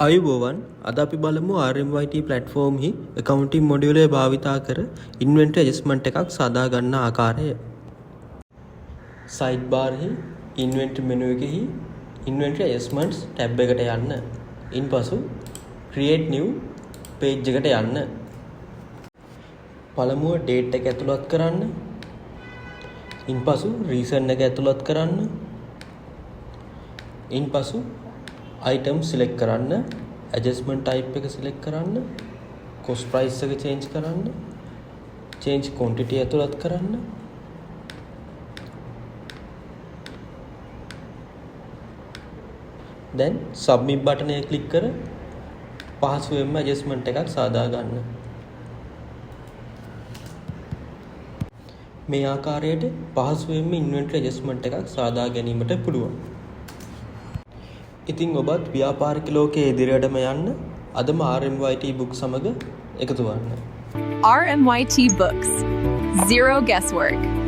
අයුබෝවන් අද අපි බලමු RMYT platform හි accounting module එක භාවිතා කර inventory adjustment එකක් සාදා ගන්න ආකාරය. sidebar හි inventory menu එකෙහි inventory adjustments tab එකට යන්න. ඉන්පසු create new page එකට යන්න. පළමුව date එක ඇතුළත් කරන්න. ඉන්පසු reason එක ඇතුළත් කරන්න. ඉන්පසු item select කරන්න, adjustment type එක select කරන්න, cost price එක change කරන්න, change quantity ඇතුළත් කරන්න. then submit button එක click කර පහසුවෙන්ම adjustment එකක් සාදා ගන්න. මේ ආකාරයට පහසුවෙන්ම inventory adjustment එකක් සාදා ගැනීමට පුළුවන්. ඉතින් ඔබත් ව්‍යාපාරික ලෝකයේ ඉදිරියටම යන්න අදම RMYT book සමග එකතු වන්න. RMYT Books. Zero guesswork.